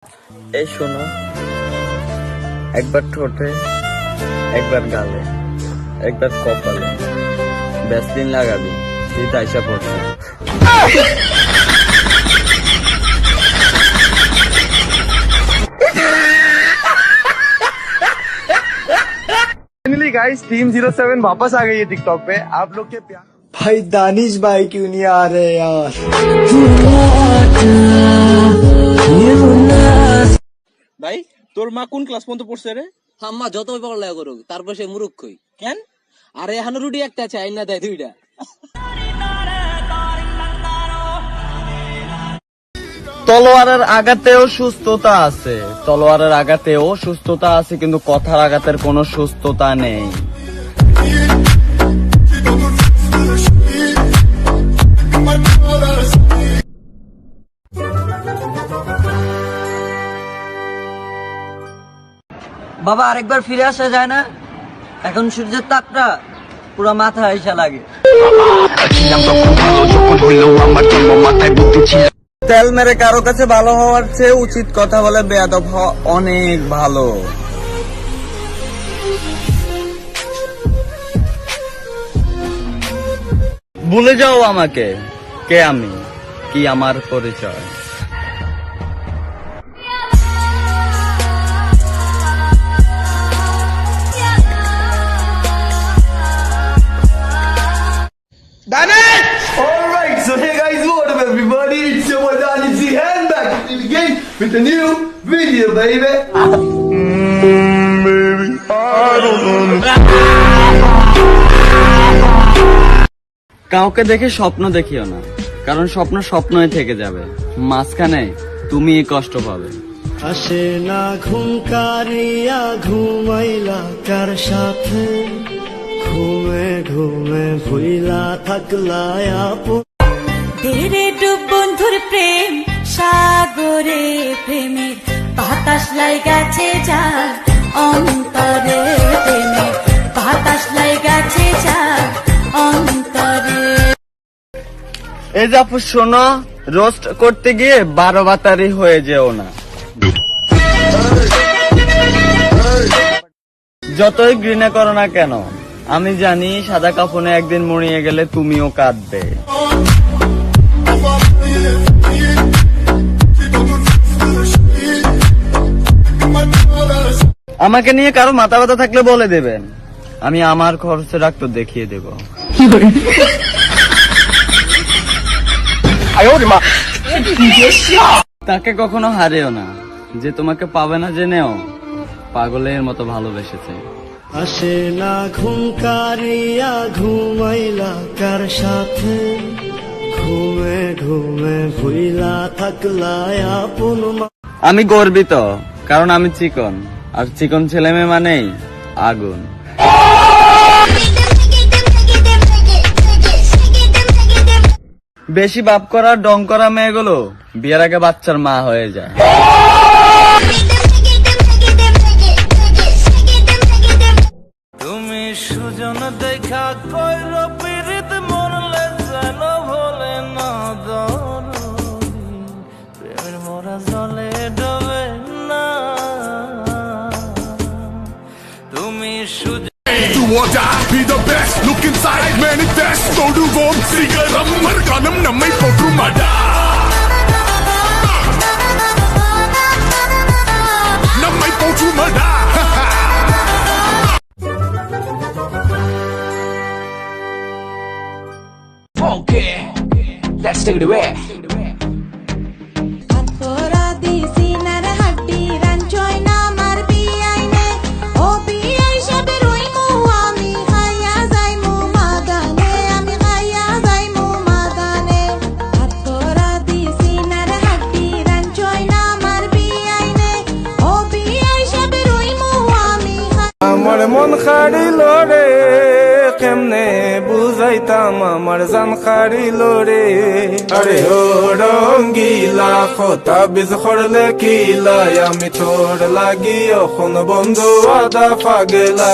এই শোনো, একবার ঠোঁটে, একবার গালে, একবার কপালে ভ্যাসলিন লাগাবি, শীত আইসা পড়ছে। फाइनली गाइस टीम 07 वापस आ गई है टिकटॉक पे। आप लोग के प्यार भाई दानिश भाई क्यों नहीं आ रहे यार? ভাই তোর মা কোন ক্লাস পর্যন্ত পড়ছে রে? আম্মা যতই পড়ালেখা করুক তারপর সে মূর্খই কেন? আরে এখন রুটি একটা আছে আইনা দেয় দুইটা। তলোয়ারের আঘাতেও সুস্থতা আছে, তলোয়ারের আঘাতেও সুস্থতা আছে, কিন্তু কথার আঘাতের কোনো সুস্থতা নেই। বাবা আরেকবার ফিরে আসা যায় না? এখন সূর্যের তাপটা পুরো মাথা আইসা লাগে। তেল মেরে কারো কাছে ভালো হওয়ার চেয়ে উচিত কথা বলে বেয়াদব হওয়া অনেক ভালো। ভুলে যাও আমাকে, কে আমি, কি আমার পরিচয়। Alright, so hey guys, what up everybody? It's your boy Danish Z and back in the game with a new video, baby. Baby, I don't know. কাউকে দেখে স্বপ্ন দেখিও না, কারণ স্বপ্ন স্বপ্নই থেকে যাবে, মাঝখানে তুমি কষ্ট পাবে। আসে না ঘুম কারিয়া ঘুমাইলা কার সাথে, ঘুমে ঘুমে ভুইলা থাকলা আপন। ধীরে ডুব বন্ধুর প্রেম সাগরে, প্রেমের বাতাস লাই গেছে যা অন্তরে, প্রেমের বাতাস লাই গেছে যা অন্তরে। এই যে আপু শোনো, রোস্ট করতে গিয়ে 12 বাতারি হয়ে যেও না। যতই ঘৃণা করো না কেন, আমি জানি সাদা কাফনে একদিন মরিয়ে গেলে তুমিও কাঁদবে। আমাকে নিয়ে কারো মাথা ব্যথা থাকলে বলে দেবেন, আমি আমার খরচে ডাক্তার দেখিয়ে দেব। তাকে কখনো হারিও না, যে তোমাকে পাবে না জেনেও পাগলের মতো ভালোবেসেছে। আসে না ঘুম কারিয়া ঘুমাইলা কার সাথে, ঘুমে ঘুমে ভুইলা থাকলা আপন। আমি গর্বিত, কারণ আমি চিকন, আর চিকন ছেলে মেয়ে মানেই আগুন। বেশি বাপ করা ডং করা মেয়েগুলো বিয়ের আগে বাচ্চার মা হয়ে যায়। তুমি সুজন দেখা কইর পীড়িত মরলে যেন ভোলে না দরদি, প্রেমের মোরা জলে ডবে না। তুমি Sujan Do or die, be the best. Look inside, manifest. Go to Rome, Sigaram, Marganam, Namai, Potrumada. Namai, Potrumada. Okay, let's take it away. অপরাধী সিনার হাড্ডি রাঞ্চয় না মার বিয়াইনে, ও বিয়াই সবে রইমু আমি খাইয়া যাইমু মাদানে, আমি খাইয়া যাইমু মাদানে। অপরাধী সিনার হাড্ডি রাঞ্চয় না মার বিয়াইনে, ও বিয়াই সবে রইমু আমি। আমার মন খাড়িল রে, কেমনে বুঝাইতাম আমার জান খাড়িল রে। আরে ও রঙ্গিলা খতা বীজ খরলে কিলা, আমি তোর লাগি এখন বন্ধু আদা পাগলা।